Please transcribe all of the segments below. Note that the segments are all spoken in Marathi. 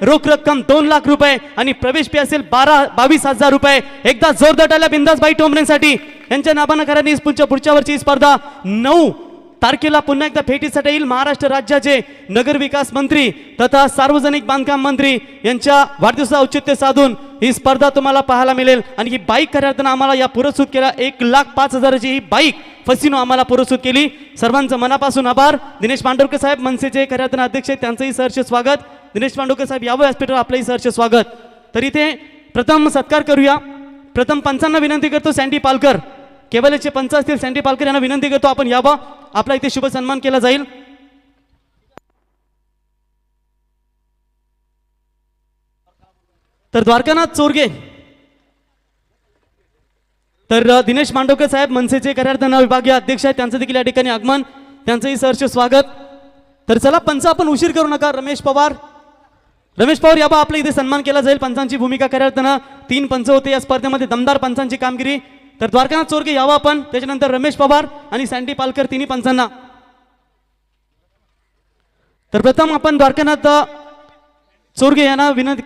रोख रक्कम 2 लाख रुपये आणि प्रवेश फी असेल 22,000 रुपये। एकदा जोरदार टाळ्या बिंदासबाई टोमरेंसाठी यांच्या नावानं करण्यात पुढच्या वर्षी स्पर्धा 9 तारखेला पुन्हा एकदा भेटीसाठी येईल। महाराष्ट्र राज्याचे नगर विकास मंत्री तथा सार्वजनिक बांधकाम मंत्री यांच्या वाढदिवसाचं औचित्य साधून ही स्पर्धा तुम्हाला पाहायला मिळेल। आणि ही बाईक खऱ्या आम्हाला या पुरस्कृत केला 1,05,000ची ही बाईक फसिनो आम्हाला पुरस्कृत केली। सर्वांचं मनापासून आभार। दिनेश पांडुरकर साहेब मनसेचे खऱ्या अध्यक्ष त्यांचंही सहर्ष स्वागत। दिनेश पांडुरकर साहेब यावं व्यासपीठावर आपलंही सहर्ष स्वागत। तर इथे प्रथम सत्कार करूया। प्रथम पंचांना विनंती करतो सँडी पालकर, केवल्याचे पंच असतील सँडी पालकर यांना विनंती करतो आपण यावं, आपला इथे शुभ सन्मान केला जाईल। तर द्वारकानाथ चोरगे, तर दिनेश मांडवकर साहेब मनसेचे खऱ्या विभागीय अध्यक्ष आहेत, त्यांचं देखील या ठिकाणी आगमन, त्यांचंही सहर्ष स्वागत। तर चला पंच आपण उशीर करू नका। रमेश पवार याबा आपल्या इथे सन्मान केला जाईल। पंचांची भूमिका खऱ्या 3 पंच होते या स्पर्धेमध्ये, दमदार पंचांची कामगिरी। तर द्वारकानाथ चोरगे यावं आपण, त्याच्यानंतर रमेश पवार आणि सँडी पालकर तिन्ही पंचांना। तर प्रथम आपण द्वारकानाथ चोरगे यांना विनंती,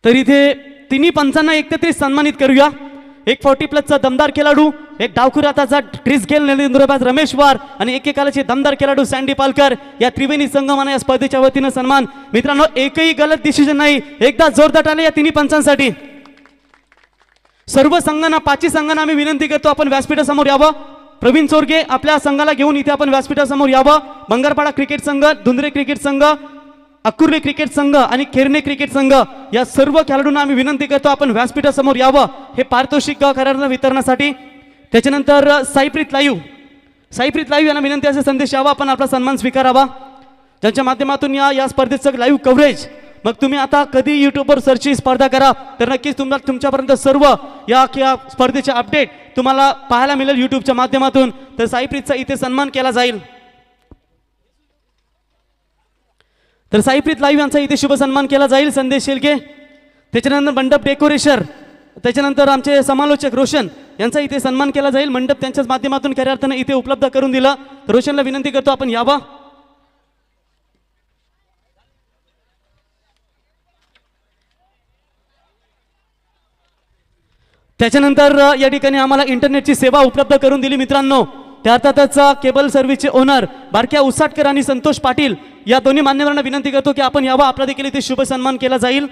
तर इथे तिन्ही पंचांना एकत्रित सन्मानित करूया। एक 40+ दमदार खेळाडू, एक डावखुराताचा क्रिस गेल नेंद्रबाज रमेश वार आणि एकेकालाचे दमदार खेळाडू सँडी पालकर, या त्रिवेणी संगमाने या स्पर्धेच्या वतीनं सन्मान। मित्रांनो एकही गलत डिसिजन नाही, एकदा जोरदार टाळ्या या तिन्ही पंचांसाठी। सर्व संघांना 5 संघांना आम्ही विनंती करतो आपण व्यासपीठासमोर यावं। प्रवीण चोरगे आपल्या संघाला घेऊन इथे आपण व्यासपीठासमोर यावं। बंगारपाडा क्रिकेट संघ, धुंद्रे क्रिकेट संघ, अकुर्ले क्रिकेट संघ आणि खेरणे क्रिकेट संघ या सर्व खेळाडूंना आम्ही विनंती करतो आपण व्यासपीठासमोर यावं हे पारितोषिक खऱ्या वितरणासाठी। त्याच्यानंतर साईप्रीत लाईव्ह यांना विनंती असे संदेश यावा, आपण आपला सन्मान स्वीकारावा, ज्यांच्या माध्यमातून या स्पर्धेचं लाईव्ह कव्हरेज, मग तुम्ही आता कधी यूट्यूबवर सर्चची स्पर्धा करा तर नक्कीच तुम्हाला तुमच्यापर्यंत सर्व या स्पर्धेचे अपडेट तुम्हाला पाहायला मिळेल यूट्यूबच्या माध्यमातून। तर साईप्रीतचा इथे सन्मान केला जाईल। तर साईप्रीत लाईव्ह यांचा इथे शुभ सन्मान केला जाईल, संदेश शेलके। त्याच्यानंतर मंडप डेकोरेशन, त्याच्यानंतर आमचे समालोचक रोशन यांचा इथे सन्मान केला जाईल। मंडप त्यांच्याच माध्यमातून खऱ्या अर्थानं इथे उपलब्ध करून दिला, तर रोशनला विनंती करतो आपण यावा। त्याच्यानंतर या ठिकाणी आम्हाला इंटरनेटची सेवा उपलब्ध करून दिली मित्रांनो, त्या अर्थातच केबल सर्व्हिसचे ओनर बारक्या उसाटकर आणि संतोष पाटील या दोन्ही मान्यवरांना विनंती करतो की आपण यावा, आपला देखील इथे शुभ सन्मान केला जाईल।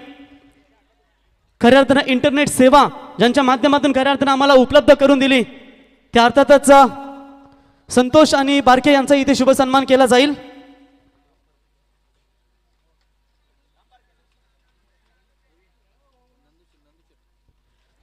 खऱ्या अर्थानं इंटरनेट सेवा ज्यांच्या माध्यमातून खऱ्या अर्थानं आम्हाला उपलब्ध करून दिली, त्या अर्थातच संतोष आणि बारके यांचा इथे शुभ सन्मान केला जाईल।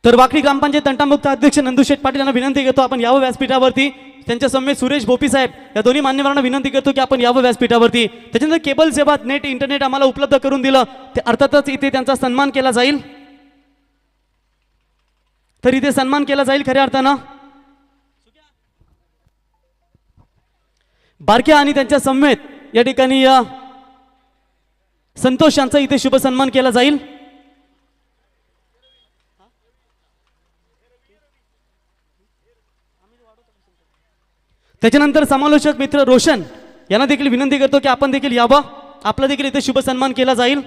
तर वाकडी ग्रामपंचायत तंटामुक्त अध्यक्ष नंदुशेठ पाटील यांना विनंती करतो आपण यावं व्यासपीठावरती। त्यांच्या समेत सुरेश भोपी साहेब या दोन्ही मान्यवरांना विनंती करतो की आपण यावं व्यासपीठावरती। त्याच्यानंतर केबल सेवा नेट इंटरनेट आम्हाला उपलब्ध करून दिलं, ते अर्थातच इथे त्यांचा सन्मान केला जाईल। तर इथे सन्मान केला जाईल खऱ्या अर्थानं बारक्या आणि त्यांच्या समेत या ठिकाणी संतोष यांचा इथे शुभ सन्मान केला जाईल। त्याच्यानंतर समालोचक मित्र रोशन यांना देखील विनंती करतो की आपण देखील यावं, आपला देखील इथे शुभ सन्मान केला जाईल।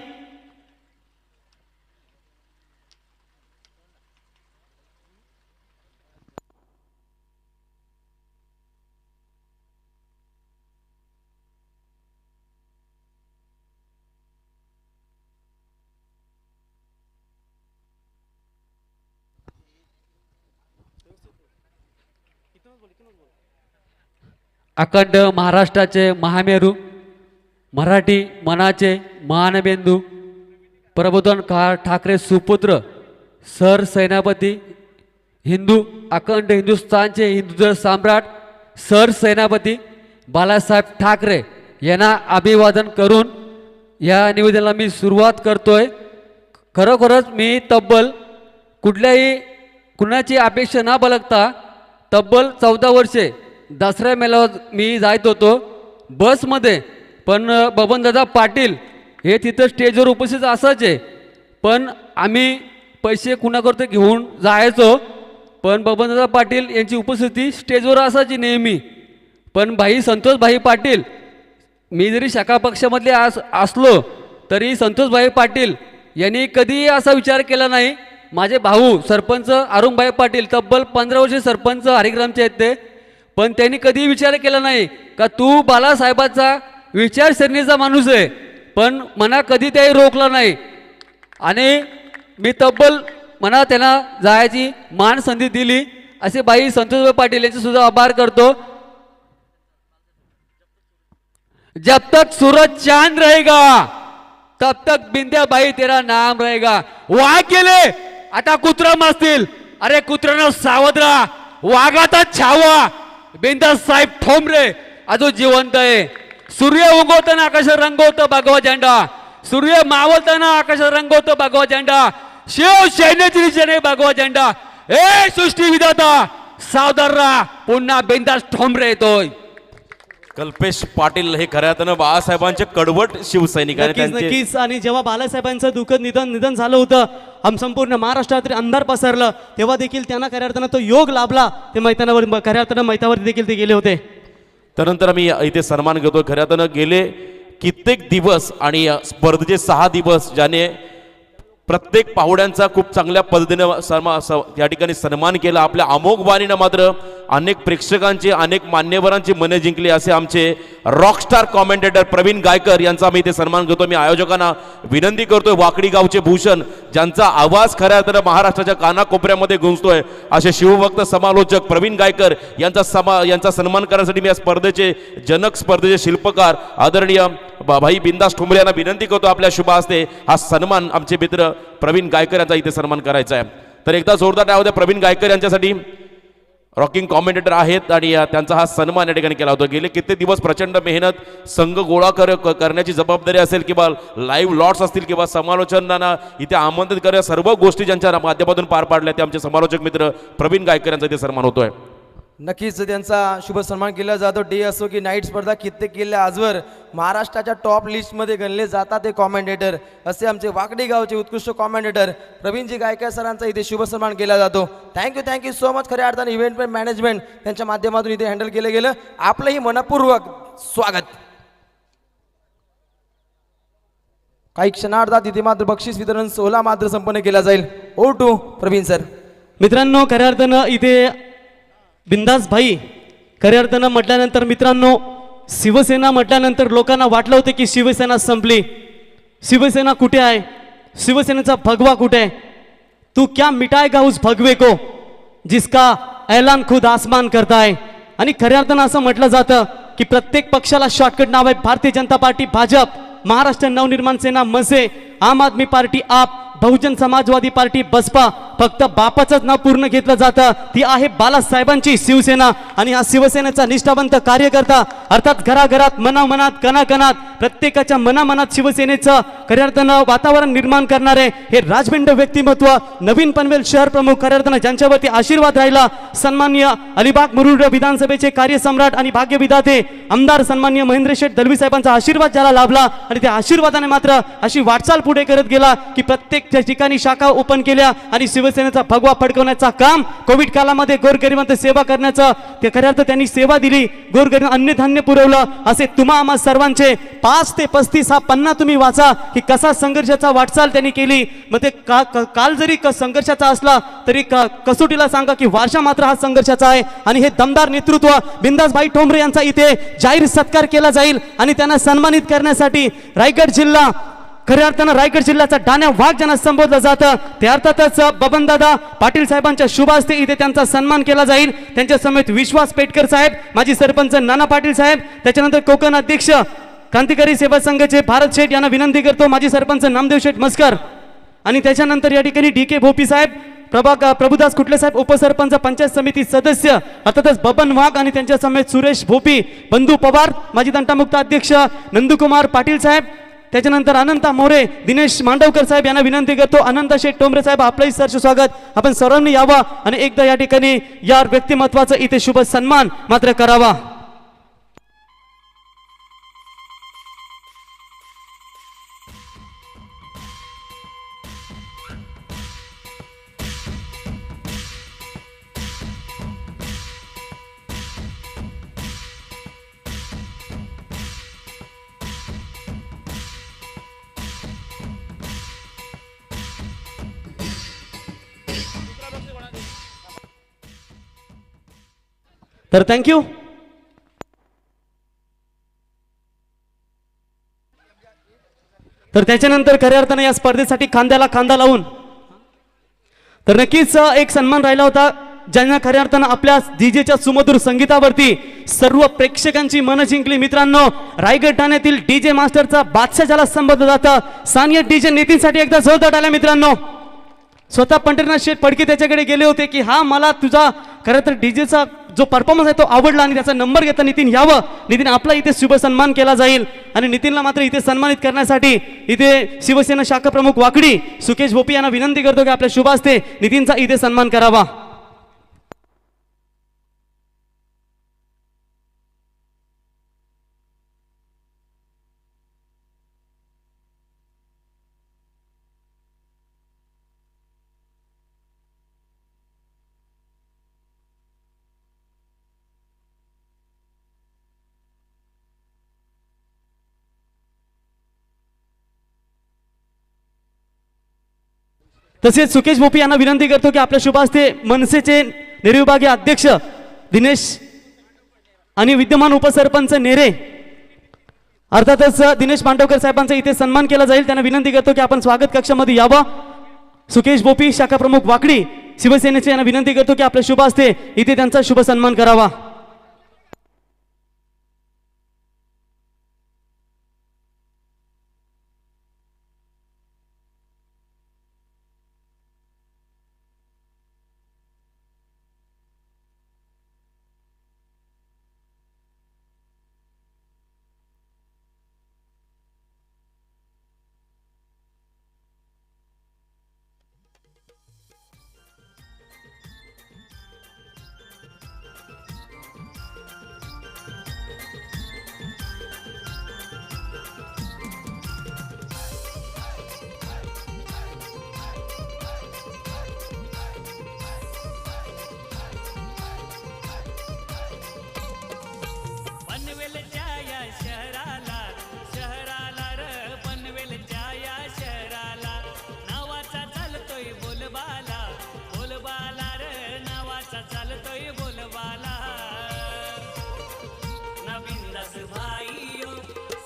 अखंड महाराष्ट्राचे महामेरू, मराठी मनाचे महानबेंदू, प्रबोधन ठाकरे सुपुत्र, सर सेनापती, हिंदू अखंड हिंदुस्थानचे हिंदू सम्राट सर सेनापती बाळासाहेब ठाकरे यांना अभिवादन करून या निवेदनाला मी सुरुवात करतोय। खरोखरच मी तब्बल कुणाची अपेक्षा न बाळगता तब्बल 14 वर्षे दसरा मेळाव्यात मी जात होतो बसमध्ये, पण बबनदादा पाटील हे तिथं स्टेजवर उपस्थित असायचे, पण आम्ही पैसे कुणाकडे घेऊन जायचो, पण बबनदादा पाटील यांची उपस्थिती स्टेजवर असायची नेहमी। पण भाई संतोषभाई पाटील, मी जरी शाखा पक्षामधले असलो तरी संतोषभाई पाटील यांनी कधीही असा विचार केला नाही. माझे भाऊ सरपंच अरुणभाई पाटील तब्बल 15 वर्षे सरपंच हरिग्रामचे आहेत ते, पण त्यांनी कधीही विचार केला नाही का तू बाळासाहेबाचा विचारसरणीचा माणूस आहे, पण मना कधी त्याही रोखला नाही. आणि मी तब्बल मना त्यांना जायची मान संधी दिली. असे बाई संतोषभाई पाटील यांचे सुद्धा आभार करतो. जब तक सूरज चांद रहेगा तब तक बिंद्याबाई तेरा नाम रहेगा. वाघ गेले आता कुत्रा मारतील. अरे कुत्र्यानं सावध राहा, वाघाचा छावा. बिंदास साहेब ठोंबरे अजून जिवंत आहे. सूर्य उगवताना आकाशात रंगवतो भगवा झेंडा, सूर्य मावळताना आकाशात रंगवतो भगवा झेंडा, शिवसेनेची निशाणे भगवा झेंडा. ए सृष्टी विधाता सावधान राहा, पुन्हा बिंदास ठोंबरे येतोय. कल्पेश पाटील हे खऱ्या अर्थानं बाळासाहेबांचे कडवट शिवसैनिक आणि नक्कीच त्यांचे नक्कीच. आणि जेव्हा बाळासाहेबांचं दुःखद निधन झालं होतं, संपूर्ण महाराष्ट्रात अंधार पसरलं, तेव्हा देखील त्यांना खऱ्या अर्थानं तो योग लाभला. ते मैदानावर खऱ्या अर्थानं मैदानावर देखील ते गेले होते. त्यानंतर आम्ही इथे सन्मान घेतो. खऱ्या अर्थानं गेले कित्येक दिवस आणि स्पर्धेचे 6 दिवस ज्याने प्रत्येक पाहुण्यांचा खूप चांगल्या पद्धतीने या ठिकाणी सन्मान केला. आपल्या अमोघ वाणीनं मात्र अनेक प्रेक्षकांची अनेक मान्यवरांची मने जिंकली. असे आमचे रॉकस्टार कॉमेंटेटर प्रवीण गायकर यांचा आम्ही इथे सन्मान करतो. मी आयोजकांना विनंती करतोय, वाकडी गावचे भूषण ज्यांचा आवाज खऱ्या अर्थानं महाराष्ट्राच्या कानाकोपऱ्यामध्ये गुंजतोय, असे शिवभक्त समालोचक प्रवीण गायकर यांचा सन्मान करण्यासाठी मी या स्पर्धेचे जनक, स्पर्धेचे शिल्पकार आदरणीय भाई बिंदास ठोंबरे यांना विनंती करतो, आपल्या शुभ हस्ते हा सन्मान आमचे मित्र प्रवीण गायकर यांचा इथे सन्मान करायचा आहे. तर एकदा जोरदार टाळ्या होत्या प्रवीण गायकर यांच्यासाठी. रॉकिंग कॉमेंटेटर आहेत आणि त्यांचा हा सन्मान या ठिकाणी केला होता. गेले कित्येक दिवस प्रचंड मेहनत, संघ गोळा करण्याची जबाबदारी असेल किंवा लाईव्ह लॉट्स असतील किंवा समालोचनांना इथे आमंत्रित करण्या, सर्व गोष्टी ज्यांच्या माध्यमातून पार पाडल्या ते आमचे समालोचक मित्र प्रवीण गायकर यांचा इथे सन्मान होतोय. नक्कीच त्यांचा शुभ सन्मान केला जातो. डे असो की नाईट स्पर्धा कित्येक किल्ले आजवर महाराष्ट्राच्या टॉप लिस्टमध्ये गणले जातात ते कॉमेंटेटर, असे आमचे वाकडी गावचे उत्कृष्ट कॉमेंटेटर प्रवीणजी गायकर सरांचा इथे शुभ सन्मान केला जातो. Thank you so much. खऱ्या अर्थाने इव्हेंट मॅनेजमेंट त्यांच्या माध्यमातून इथे हँडल केलं गेलं. आपलंही मनपूर्वक स्वागत. काही क्षणार्धात इथे मात्र बक्षीस वितरण सोहळा मात्र संपन्न केला जाईल. Over to Praveen sir. मित्रांनो, खऱ्या अर्थानं इथे बिंदास भाई खऱ्या अर्थानं म्हटल्यानंतर, मित्रांनो शिवसेना म्हटल्यानंतर लोकांना वाटलं होतं की शिवसेना संपली. शिवसेना कुठे आहे? शिवसेनेचा भगवा कुठे आहे? तू क्या मिटाएगा उस भगवे को जिसका ऐलान खुद आसमान करता है. आणि खऱ्या अर्थानं असं म्हटलं जातं की प्रत्येक पक्षाला शॉर्टकट नाव आहे. भारतीय जनता पार्टी भाजप, महाराष्ट्र नवनिर्माण सेना मसे, आम आदमी पार्टी आप, बहुजन समाजवादी पार्टी बसपा. फक्त बापाचंच नाव पूर्ण घेतलं जातं. ती आहे बाळासाहेबांची शिवसेना. आणि हा शिवसेनेचा निष्ठावंत कार्यकर्ता, अर्थात घराघरात, मनामनात, कणाकणात, प्रत्येकाच्या मनामनात शिवसेनेचं खऱ्या अर्थानं वातावरण निर्माण करणारे हे राजबिंड व्यक्तिमत्व, नवीन पनवेल शहर प्रमुख, खऱ्या अर्थानं ज्यांच्यावरती आशीर्वाद राहिला, सन्माननीय अलिबाग मुरुड विधानसभेचे कार्यसम्राट आणि भाग्यविधाते आमदार सन्माननीय महेंद्र शेठ दलवी साहेबांचा आशीर्वाद ज्याला लाभला आणि त्या आशीर्वादाने मात्र अशी वाटचाल पुढे करत गेला की प्रत्येक ठिकाणी शाखा ओपन केल्या आणि शिवसेनेचा भगवा फडकवण्याचा काम, कोविड काळामध्ये गोरगरिबांची सेवा करण्याचं ते खऱ्या अर्थ त्यांनी सेवा दिली. गोरगरीब अन्नधान्य पुरवलं. असे तुम्हा आम्हा सर्वांचे 5 ते 35 हा पन्ना तुम्ही वाचा की कसा संघर्षाचा वाटचाल त्यांनी केली. मग ते काल जरी संघर्षाचा असला तरी कसोटीला सांगा की वारसा मात्र हा संघर्षाचा आहे. आणि हे दमदार नेतृत्व बिंदासभाई ठोंबरे यांचा इथे जाहीर सत्कार केला जाईल आणि त्यांना सन्मानित करण्यासाठी रायगड जिल्हा, खऱ्या अर्थानं रायगड जिल्ह्याचा डाण्या वाघ ज्यांना संबोधलं जातं ते अर्थातच बबनदादा पाटील साहेबांच्या शुभ हस्ते इथे त्यांचा सन्मान केला जाईल. त्यांच्या समेत विश्वास पेटकर साहेब, माजी सरपंच नाना पाटील साहेब, त्याच्यानंतर कोकण अध्यक्ष क्रांतिकारी सेवा संघाचे भारत शेठ यांना विनंती करतो, माजी सरपंच नामदेव शेठ मस्कर. आणि त्याच्यानंतर या ठिकाणी DK भोपी साहेब, प्रभुदास कुटले साहेब उपसरपंच, पंचायत समिती सदस्य अर्थातच बबन वाघ आणि त्यांच्या समेत सुरेश भोपी, बंधू पवार, माजी तंटामुक्त अध्यक्ष नंदकुमार पाटील साहेब, त्याच्यानंतर अनंता मोरे, दिनेश मांडवकर साहेब यांना विनंती करतो. अनंत शेठ टोंबरे साहेब, आपलंही सहर्ष स्वागत. आपण सर्वांनी यावा आणि एकदा या ठिकाणी या व्यक्तिमत्वाचा इथे शुभ सन्मान मात्र करावा. तर थँक्यू. तर त्याच्यानंतर खऱ्या अर्थाने या स्पर्धेसाठी खांद्याला खांदा लावून तर नक्कीच एक सन्मान राहिला होता ज्यांना खऱ्या अर्थानं आपल्या डीजेच्या सुमधुर संगीतावरती सर्व प्रेक्षकांची मन जिंकली. मित्रांनो, रायगड ठाण्यातील डीजे मास्टरचा बादशाह ज्याला संबोधलं जातं, सानिया डीजे नितीनसाठी एकदा जोरदार टाळ्या मित्रांनो. स्वतः पंढरीनाथ शेठ फडके त्याच्याकडे गेले होते की हा मला तुझा खरं तर डीजेचा जो परफॉर्मन्स आहे तो आवडला आणि त्याचा नंबर घेता नितीन यावं. नितीन आपला इथे शुभ सन्मान केला जाईल आणि नितीनला मात्र इथे सन्मानित करण्यासाठी इथे शिवसेना शाखा प्रमुख वाकडी सुकेश भोपी यांना विनंती करतो की आपल्या शुभ हस्ते नितीनचा इथे सन्मान करावा. तसेच सुकेश भोपी यांना विनंती करतो की आपल्या शुभ हस्ते मनसेचे निर्विभागीय अध्यक्ष दिनेश आणि विद्यमान उपसरपंच नेरे अर्थातच दिनेश पांडवकर साहेबांचा इथे सन्मान केला जाईल. त्यांना विनंती करतो की आपण स्वागत कक्षामध्ये यावं. सुकेश भोपी शाखा प्रमुख वाकडी शिवसेनेचे यांना विनंती करतो की आपल्या शुभ हस्ते इथे त्यांचा शुभ सन्मान करावा. पनवेलच्या या शहराला शहराला र पनवेलच्या या शहराला नावाचा चालतोय बोलबाला बोलबाला र नावाचा चालतोय बोलबाला नवीन दास भाईयो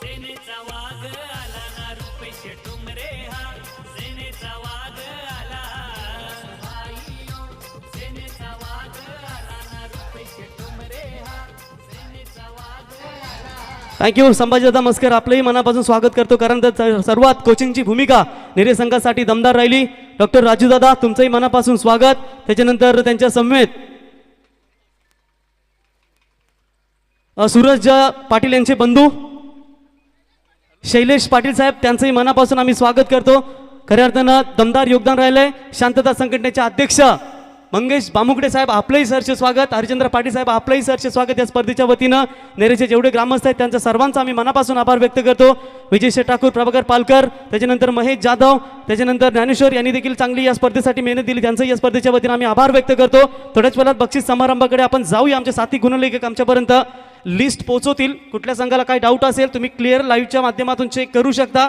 सेनेचा वाघ आला ना रुपेश टुमरे हा सेनेचा वाघ आला भाईयो सेनेचा वाघ आला ना रुपेश टुमरे हा थँक्यू. संभाजीदादा मस्कर आपलंही मनापासून स्वागत करतो कारण तर सर्वात कोचिंगची भूमिका नेरे संघासाठी दमदार राहिली. डॉक्टर राजूदादा तुमचंही मनापासून स्वागत. त्याच्यानंतर त्यांच्या समवेत सूरज पाटील यांचे बंधू शैलेश पाटील साहेब त्यांचंही मनापासून आम्ही स्वागत करतो. खऱ्या अर्थानं दमदार योगदान राहिलंय. शांतता संघटनेचे अध्यक्ष मंगेश बामुगडे साहेब आपलंही सरचे स्वागत. हरिचंद्र पाटील साहेब आपलंही सरचे स्वागत. या स्पर्धेच्या वतीनं नेरेचे जेवढे ग्रामस्थ आहेत त्यांच्या सर्वांचा आम्ही मनापासून आभार व्यक्त करतो. विजय ठाकूर, प्रभाकर पालकर, त्याच्यानंतर महेश जाधव, त्याच्यानंतर ज्ञानेश्वर यांनी देखील चांगली या स्पर्धेसाठी मेहनत दिली. त्यांचंही या स्पर्धेच्या वतीनं आम्ही आभार व्यक्त करतो. थोड्याच वेळात बक्षीस समारंभाकडे आपण जाऊया. आमचे साथी गुणलेखक आमच्यापर्यंत लिस्ट पोहोचवतील. कुठल्या संघाला काय डाऊट असेल तुम्ही क्लिअर लाईव्हच्या माध्यमातून चेक करू शकता.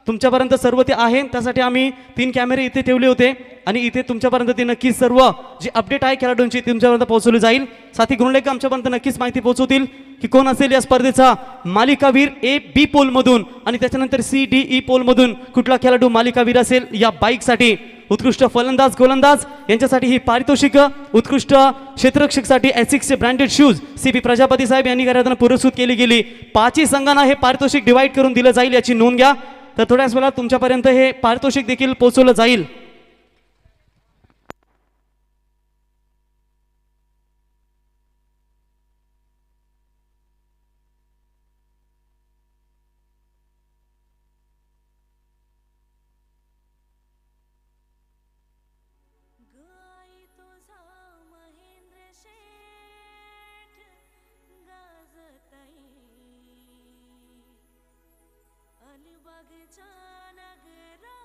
तुमच्यापर्यंत सर्व ते आहे. त्यासाठी आम्ही 3 कॅमेरे इथे ठेवले होते आणि इथे तुमच्यापर्यंत ते नक्कीच सर्व जी अपडेट आहे खेळाडूंची तुमच्यापर्यंत पोहोचवली जाईल. साथी गुणलेखक आमच्यापर्यंत नक्कीच माहिती पोहोचवतील की कोण असेल या स्पर्धेचा मालिकावीर A-B पोलमधून आणि त्याच्यानंतर C-D-E पोलमधून कुठला खेळाडू मालिकावीर असेल. या बाईकसाठी उत्कृष्ट फलंदाज गोलंदाज यांच्यासाठी ही पारितोषिक, उत्कृष्ट क्षेत्ररक्षकसाठी एसिक्सचे ब्रँडेड शूज CP प्रजापती साहेब यांनी घरातून पुरस्कृत केली गेली. 5ही संघांना हे पारितोषिक डिवाइड करून दिलं जाईल याची नोंद घ्या. तर थोड्याच वेळात तुमच्यापर्यंत हे पारितोषिक देखील पोहोचवलं जाईल. गाई तुझा महेंद्र शेठ गाजताई अलिबागच्या नगरा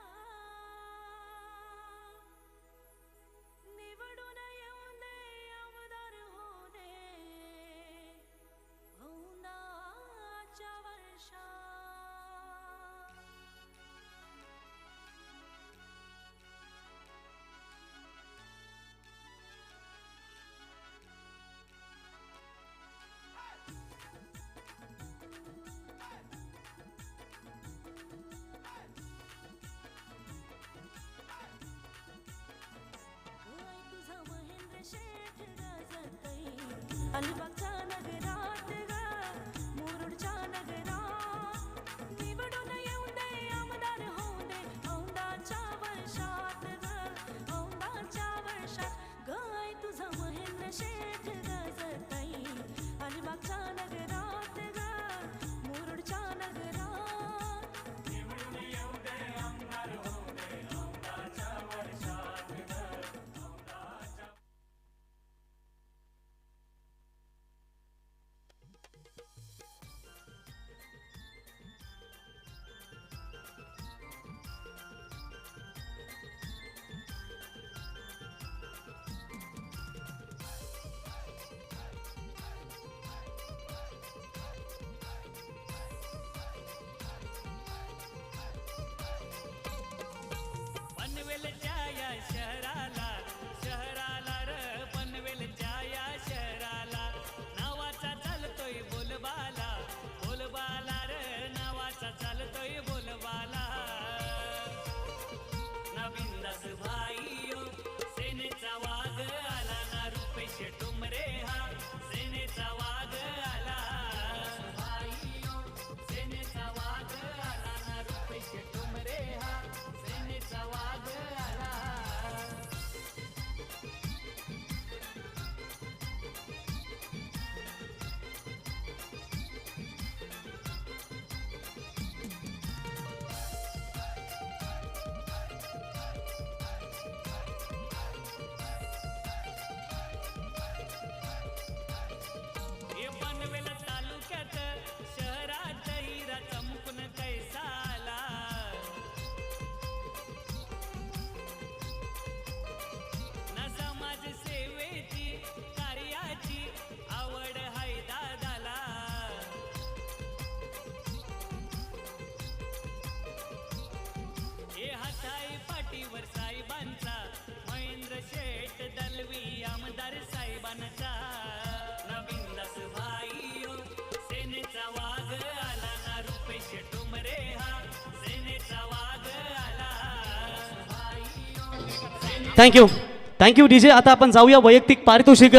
थँक्यू डीजे. आता आपण जाऊया वैयक्तिक पारितोषिक.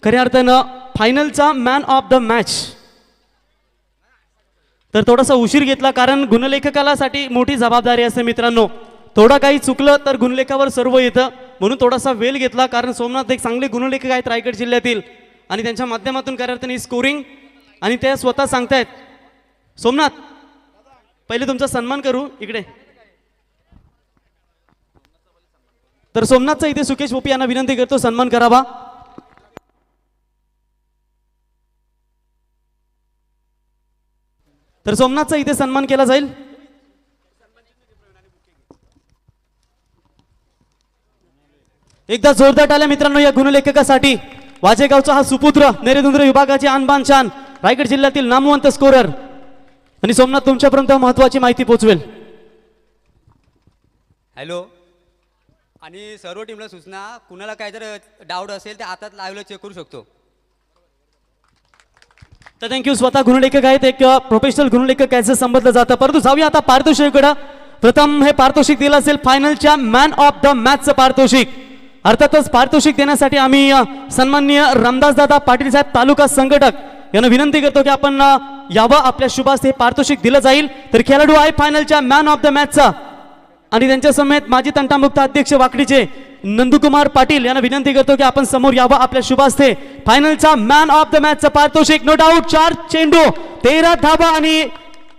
खऱ्या अर्थानं फायनलचा मॅन ऑफ द मॅच तर थोडासा उशीर घेतला, कारण गुणलेखकाला मोठी जबाबदारी असते मित्रांनो. थोडा काही चुकलं तर गुणलेखावर सर्व येतं, म्हणून थोडासा वेळ घेतला. कारण सोमनाथ एक चांगले गुणलेखक आहेत रायगड जिल्ह्यातील आणि त्यांच्या माध्यमातून खऱ्या अर्थाने स्कोरिंग आणि ते स्वतः सांगतायत. सोमनाथ, पहिले तुमचा सन्मान करू इकडे. तर सोमनाथचा इथे सुकेश भोपी यांना विनंती करतो सन्मान करावा. तर सोमनाथचा इथे सन्मान केला जाईल. एकदा जोरदार टाळ्या मित्रांनो या गुणलेखकासाठी. वाजेगावचा हा सुपुत्र, नेरेदुंद्र विभागाचे आणबान शान, रायगड जिल्ह्यातील नामवंत स्कोरर. आणि सोमनाथ तुमच्यापर्यंत महत्वाची माहिती पोहोचवेल. हॅलो. आणि सर्व टीमला सूचना, कुणाला काय जर डाऊट असेल ते आता लाईव्हला चेक करू शकतो. तर थँक्यू. स्वतः गुणलेखक आहेत, एक प्रोफेशनल गुणलेखक याचं संबंध जातं. परंतु जाऊया आता पारितोषिकाकडे. प्रथम हे पारितोषिक दिलं असेल फायनलच्या मॅन ऑफ द मॅचचं पारितोषिक. अर्थातच पारितोषिक देण्यासाठी आम्ही सन्माननीय रामदास दादा पाटील साहेब तालुका संघटक यांना विनंती करतो की आपण यावं, आपल्या शुभास हे पारितोषिक दिलं जाईल. तर खेळाडू आहे फायनलच्या मॅन ऑफ द मॅचचा आणि त्यांच्या समेत माजी तंटामुक्त अध्यक्ष वाकडीचे नंदुकुमार पाटील यांना विनंती करतो की आपण समोर यावं, आपल्या शुभास्ते फायनलचा मॅन ऑफ द मॅचचा पारितोषिक. नो डाऊट 4 चेंडू 13 धाबा आणि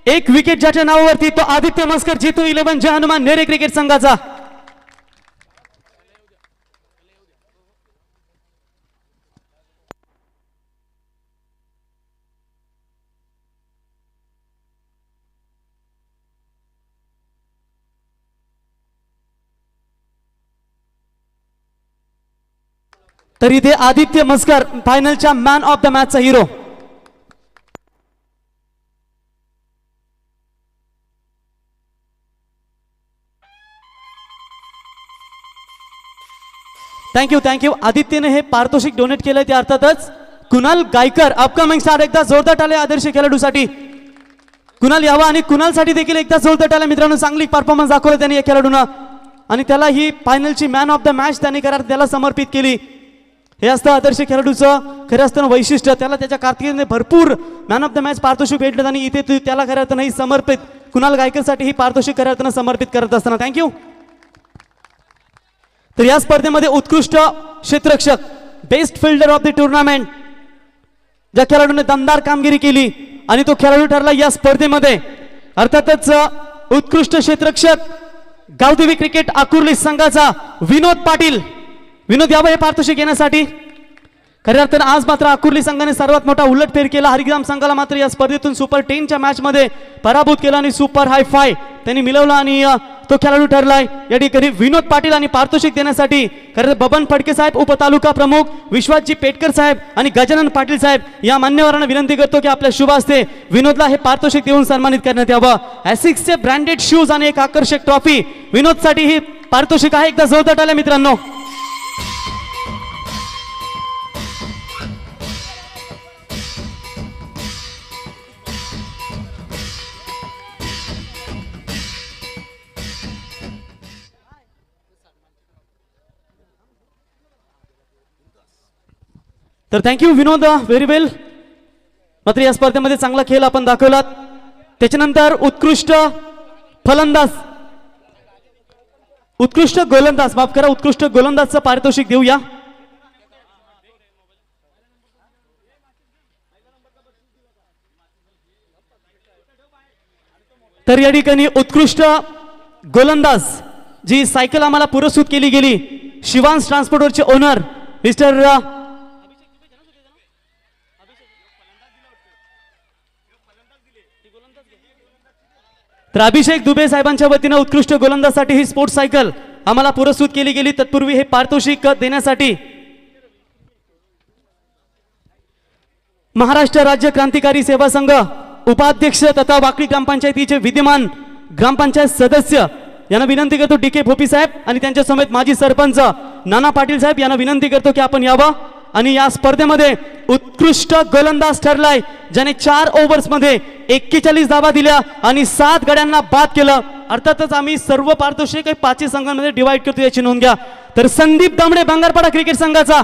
1 विकेट ज्याच्या नावावरती तो आदित्य मस्कर जितू 11 जय हनुमान नेरे क्रिकेट संघाचा. तर इथे आदित्य मस्कर फायनलच्या मॅन ऑफ द मॅचचा हिरो. थँक्यू. आदित्यने हे पारितोषिक डोनेट केलंय ते अर्थातच कुणाल गायकर, अपकमिंग स्टार. एकदा जोरदार टाळ्या आदर्श खेळाडूसाठी. कुणाल यावा आणि कुणालसाठी देखील एकदा जोरदार टाळ्या मित्रांनो. चांगली परफॉर्मन्स दाखवला त्यांनी या खेळाडूंना आणि त्याला ही फायनलची मॅन ऑफ द मॅच त्यांनी त्याला समर्पित केली. हे असतं आदर्श खेळाडूचं खरं असताना वैशिष्ट्य. त्याला त्याच्या कारकिर्दीने भरपूर मॅन ऑफ द मॅच पारितोषिक भेटलं आणि इथे त्याला खरं अर्थानं ही समर्पित कुणाल गायकरसाठी ही पारितोषिक खरं अर्थानं समर्पित करत असताना थँक्यू. तर या स्पर्धेमध्ये उत्कृष्ट क्षेत्ररक्षक, best fielder of the tournament ज्या खेळाडूने दमदार कामगिरी केली आणि तो खेळाडू ठरला या स्पर्धेमध्ये. अर्थातच उत्कृष्ट क्षेत्ररक्षक गावदेवी क्रिकेट आकुर्ली संघाचा विनोद पाटील. विनोद यावं हे पारितोषिक घेण्यासाठी. खऱ्या अर्थानं आज मात्र आकुर्ली संघाने सर्वात मोठा उलटफेर केला. हरिग्राम संघाला मात्र या स्पर्धेतून सुपर 10च्या मॅच मध्ये पराभूत केला आणि सुपर हाय फाय त्यांनी मिळवला आणि तो खेळाडू ठरलाय या ठिकाणी विनोद पाटील. आणि पारितोषिक देण्यासाठी खरं बबन फडके साहेब, उपतालुका प्रमुख विश्वासजी पेटकर साहेब आणि गजानन पाटील साहेब या मान्यवरांना विनंती करतो की आपल्या शुभ हस्ते विनोदला हे पारितोषिक देऊन सन्मानित करण्यात यावं. एसिक्सचे ब्रँडेड शूज आणि एक आकर्षक ट्रॉफी विनोदसाठी ही पारितोषिक आहे. एकदा जोरदार टाळ्या मित्रांनो. तर थँक्यू विनोद, व्हेरी वेल. मात्र या स्पर्धेमध्ये चांगला खेळ आपण दाखवलात. त्याच्यानंतर उत्कृष्ट फलंदाज, उत्कृष्ट गोलंदाज, माफ करा, उत्कृष्ट गोलंदाजचं पारितोषिक देऊया. तर या ठिकाणी उत्कृष्ट गोलंदाज जी सायकल आम्हाला पुरस्कृत केली गेली, शिवांश ट्रान्सपोर्टरचे ओनर मिस्टर तर अभिषेक दुबे साहेबांच्या वतीनं उत्कृष्ट गोलंदाजसाठी ही स्पोर्ट्स सायकल आम्हाला पुरस्कृत केली गेली. तत्पूर्वी हे पारितोषिक देण्यासाठी महाराष्ट्र राज्य क्रांतिकारी सेवा संघ उपाध्यक्ष तथा वाकडी ग्रामपंचायतीचे विद्यमान ग्रामपंचायत सदस्य यांना विनंती करतो, डी के भोपी साहेब आणि त्यांच्या समेत माजी सरपंच नाना पाटील साहेब यांना विनंती करतो की आपण यावं. आणि या स्पर्धेमध्ये उत्कृष्ट गोलंदाज ठरलाय ज्याने 4 ओव्हर्स मध्ये 41 धावा दिल्या आणि 7 गड्यांना बाद केलं अर्थातच आम्ही सर्व पारितोषिक 5 संघांमध्ये डिवाइड करतो, याची नोंद घ्या. तर संदीप दामडे बंगारपाडा क्रिकेट संघाचा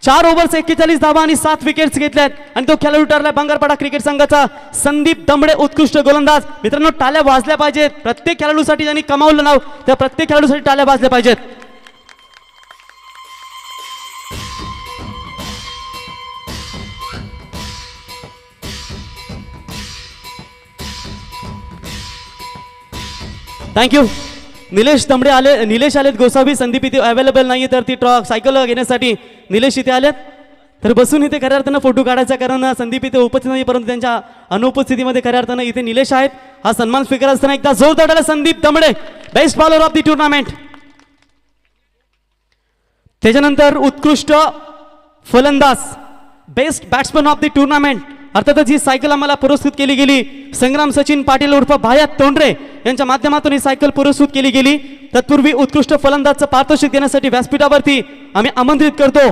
4 ओव्हर्स 41 धावा आणि 7 विकेट्स घेतल्यात आणि तो खेळाडू ठरला बंगारपाडा क्रिकेट संघाचा संदीप दमडे, उत्कृष्ट गोलंदाज. मित्रांनो, टाळ्या वाजल्या पाहिजेत. प्रत्येक खेळाडूसाठी ज्यांनी कमावलं नाव त्या प्रत्येक खेळाडूसाठी टाळ्या वाजल्या पाहिजेत. थँक्यू. निलेश दमडे आले, निलेश आलेत गोसावी. संदीप इथे अवेलेबल नाहीये, तर ती सायकल घेण्यासाठी निलेश इथे आलेत. तर बसून इथे खऱ्या अर्थानं फोटो काढायचा, कारण संदीप इथे उपस्थित नाही, परंतु त्यांच्या अनुपस्थितीमध्ये खऱ्या अर्थानं इथे निलेश आहेत. हा सन्मान स्वीकार असताना एकदा जोरदार टाळ्या Sandeep Damde, best bowler of the tournament. त्याच्यानंतर उत्कृष्ट फलंदाज, best batsman of the tournament. अर्थातच ही सायकल आम्हाला पुरस्कृत केली गेली संग्राम सचिन पाटील उर्फ भाया तोंडरे यांच्या माध्यमातून ही सायकल पुरस्कृत केली गेली. तत्पूर्वी उत्कृष्ट फलंदाजचं पारितोषिक देण्यासाठी व्यासपीठावरती आम्ही आमंत्रित करतो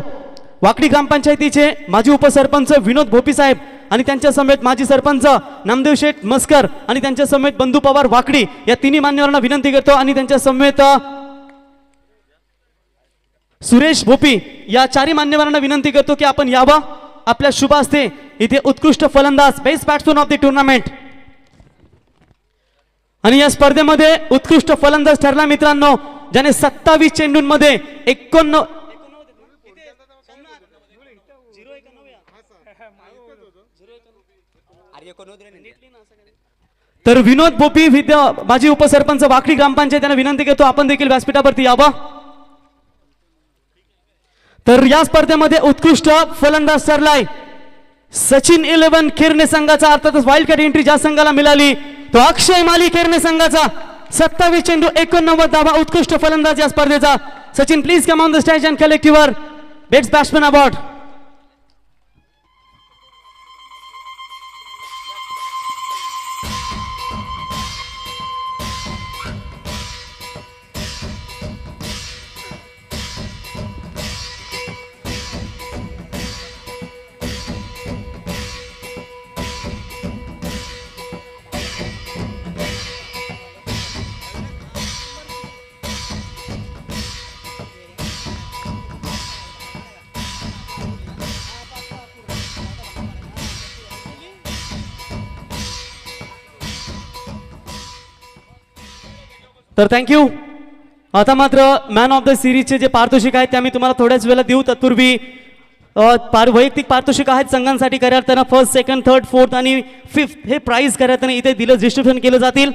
वाकडी ग्रामपंचायतीचे माजी उपसरपंच विनोद भोपी साहेब आणि त्यांच्या समेत माजी सरपंच नामदेव शेठ मस्कर आणि त्यांच्या समेत बंधू पवार वाकडी या तिन्ही मान्यवरांना विनंती करतो आणि त्यांच्या समेत सुरेश भोपी या 4 मान्यवरांना विनंती करतो की आपण यावा. आपल्या शुभ हस्ते इथे उत्कृष्ट फलंदाज, best batsman of the tournament. आणि या स्पर्धेमध्ये उत्कृष्ट फलंदाज ठरला मित्रांनो, ज्याने 27 चेंडूंमध्ये 89 तर विनोद भोपी माजी उपसरपंच वाकडी ग्रामपंचायत यांना विनंती करतो आपण देखील व्यासपीठावरती यावा. तर या स्पर्धेमध्ये उत्कृष्ट फलंदाज ठरलाय सचिन 11 खिरणे संघाचा. अर्थातच वाईल्ड कार्ड एंट्री ज्या संघाला मिळाली तो अक्षय माली खिरणे संघाचा. 27 चेंडू 89 धावा, उत्कृष्ट फलंदाज या स्पर्धेचा. Sachin, please come on the stage and collect your best batsman award. तर थँक्यू. आता मात्र मॅन ऑफ द सिरीजचे जे पारितोषिक आहेत ते आम्ही तुम्हाला थोड्याच वेळेला देऊ. तत्पूर्वी वैयक्तिक पारितोषिक आहेत संघांसाठी खऱ्या अर्थानं 1st, 2nd, 3rd, 4th आणि 5th हे प्राइज खऱ्या अर्थानं इथे दिलं डिस्ट्रीब्युशन केलं जातील.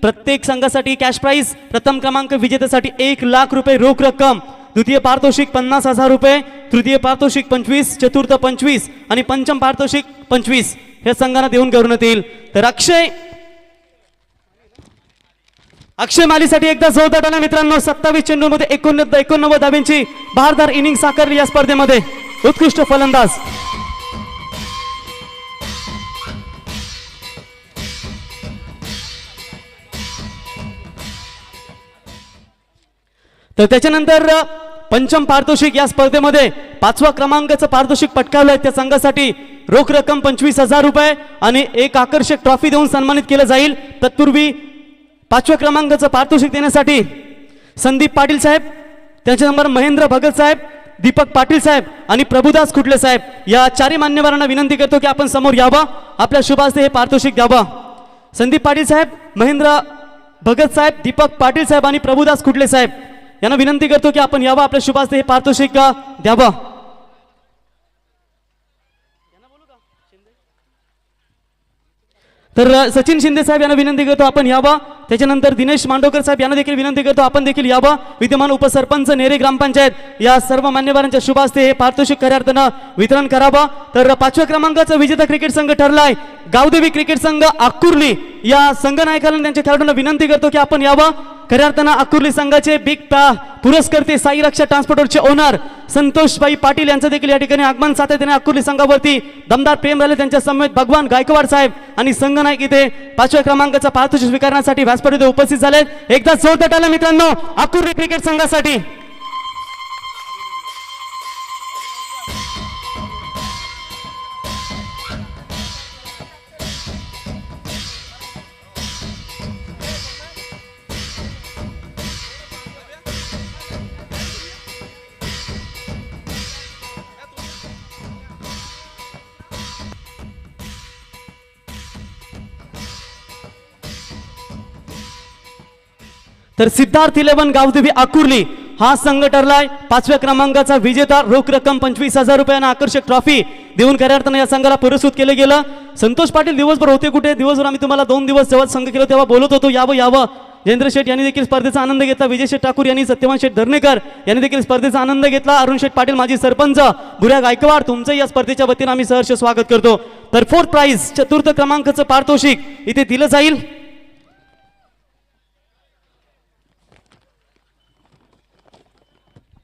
प्रत्येक संघासाठी कॅश प्राइज, प्रथम क्रमांक विजेत्यासाठी 1 लाख रुपये रोख रक्कम, द्वितीय पारितोषिक 50,000 रुपये, तृतीय पारितोषिक 25, चतुर्थ 25 आणि पंचम पारितोषिक 25 हे संघांना देऊन गौरवण्यात येईल. तर अक्षय मालीसाठी एकदा जोरदार टाळ्या मित्रांनो. 27 चेंडूमध्ये 89 धाब्यांची बहारदार इनिंग साकारली या स्पर्धेमध्ये. उत्कृष्ट फलंदाज. तर त्याच्यानंतर पंचम पारितोषिक या स्पर्धेमध्ये 5व्या क्रमांकाचं पारितोषिक पटकावलंय त्या संघासाठी रोख रक्कम 25,000 रुपये आणि एक आकर्षक ट्रॉफी देऊन सन्मानित केलं जाईल. तत्पूर्वी 5व्या क्रमांकाचं पारितोषिक देण्यासाठी संदीप पाटील साहेब, त्याच्यानंतर महेंद्र भगत साहेब, दीपक पाटील साहेब आणि प्रभुदास खुटले साहेब या 4 मान्यवरांना विनंती करतो की आपण समोर यावं, आपल्या शुभ हस्ते हे पारितोषिक द्यावं. संदीप पाटील साहेब, महेंद्र भगत साहेब, दीपक पाटील साहेब आणि प्रभुदास खुटले साहेब यांना विनंती करतो की आपण यावं, आपल्या शुभ हस्ते हे पारितोषिक द्यावं. तर सचिन शिंदे साहेब यांना विनंती करतो आपण यावं. त्याच्यानंतर दिनेश मांडोकर साहेब यांना देखील विनंती करतो आपण देखील यावं. विद्यमान उपसरपंच नेरे ग्रामपंचायत या सर्व मान्यवरांच्या शुभ हस्ते हे पारितोषिक खऱ्या अर्थानं वितरण करावं. तर 5व्या क्रमांकाचा विजेता क्रिकेट संघ ठरलाय गावदेवी क्रिकेट संघ आकुर्ली. या संघ नायकांना त्यांच्या खेळाडूंना विनंती करतो की आपण यावं. खऱ्या अर्थानं आकुर्ली संघाचे बिग पुरस्कर्ते साई रक्षा ट्रान्सपोर्टरचे ओनर संतोषबाई पाटील यांचं देखील या ठिकाणी आगमन सातत्याने आकुर्ली संघावरती दमदार प्रेम झाले. त्यांच्या समेत भगवान गायकवाड साहेब आणि संघनायक इथे 5व्या क्रमांकाचा पारितोषिक स्वीकारण्यासाठी व्यासपीठावर उपस्थित झाले. एकदा जोरदार टाळ्या मित्रांनो आकुर्ली क्रिकेट संघासाठी. तर सिद्धार्थ 11 गावदेवी आकुर्ली हा संघ ठरलाय 5व्या क्रमांकाचा विजेता. रोख रक्कम 25,000 रुपयांना आकर्षक ट्रॉफी देऊन खऱ्या अर्थानं या संघाला पुरस्कृत केलं गेलं. संतोष पाटील दिवसभर होते कुठे? दिवसभर आम्ही तुम्हाला 2 दिवस जेव्हा संघ केलं तेव्हा बोलत होतो यावं यावं. जयेंद्र शेठ यांनी देखील स्पर्धेचा आनंद घेतला. विजय शेठ ठाकूर यांनी, सत्यवान शेठ धर्णेकर यांनी देखील स्पर्धेचा आनंद घेतला. अरुण शेठ पाटील माजी सरपंच गुऱ्या गायकवाड तुमचं या स्पर्धेच्या वतीनं आम्ही सहर्ष स्वागत करतो. तर 4th प्राइज चतुर्थ क्रमांकाचं पारितोषिक इथे दिलं जाईल.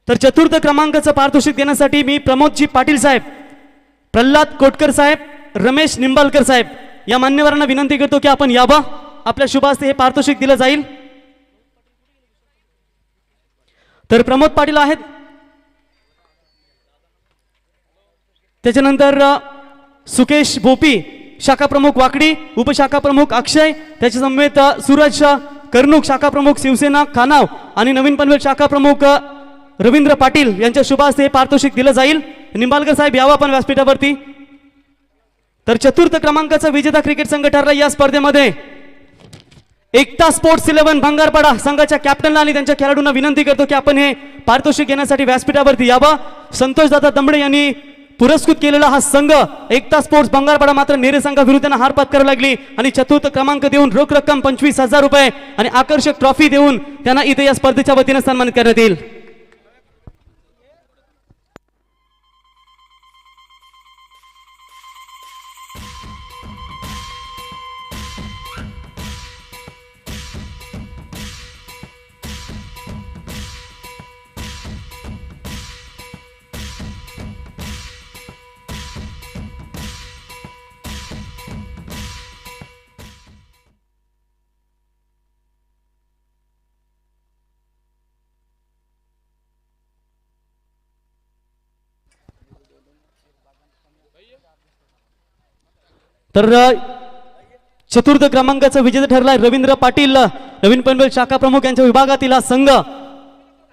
तर चतुर्थ क्रमांकाचं पारितोषिक देण्यासाठी मी प्रमोदजी पाटील साहेब, प्रल्हाद कोटकर साहेब, रमेश निंबालकर साहेब या मान्यवरांना विनंती करतो की आपण यावं. आपल्या शुभ हस्ते हे पारितोषिक दिलं जाईल. तर प्रमोद पाटील आहेत. त्याच्यानंतर सुकेश भोपी शाखा प्रमुख वाकडी, उपशाखा प्रमुख अक्षय, त्याच्या समवेत सूरज कर्णुक शाखा प्रमुख शिवसेना खानाव आणि नवीन पनवेल शाखा प्रमुख रवींद्र पाटील यांच्या शुभ हस्ते हे पारितोषिक दिलं जाईल. निंबालकर साहेब यावं आपण व्यासपीठावरती. तर चतुर्थ क्रमांकाचा विजेता क्रिकेट संघ ठरला या स्पर्धेमध्ये एकता स्पोर्ट्स 11 भंगारपाडा संघाच्या कॅप्टनला आणि त्यांच्या खेळाडूंना विनंती करतो की आपण हे पारितोषिक घेण्यासाठी व्यासपीठावरती यावं. संतोषदादा दमडे यांनी पुरस्कृत केलेला हा संघ एकता स्पोर्ट्स भंगारपाडा मात्र नेरे संघाविरुद्ध त्यांना हार पत्करावी लागली आणि चतुर्थ क्रमांक देऊन रोख रक्कम 25,000 रुपये आणि आकर्षक ट्रॉफी देऊन त्यांना इथे या स्पर्धेच्या वतीनं सन्मानित करण्यात येईल. तर चतुर्थ क्रमांकाचा विजेता ठरलाय रवींद्र पाटील, नवीन पनवेल शाखा प्रमुख यांच्या विभागातील हा संघ.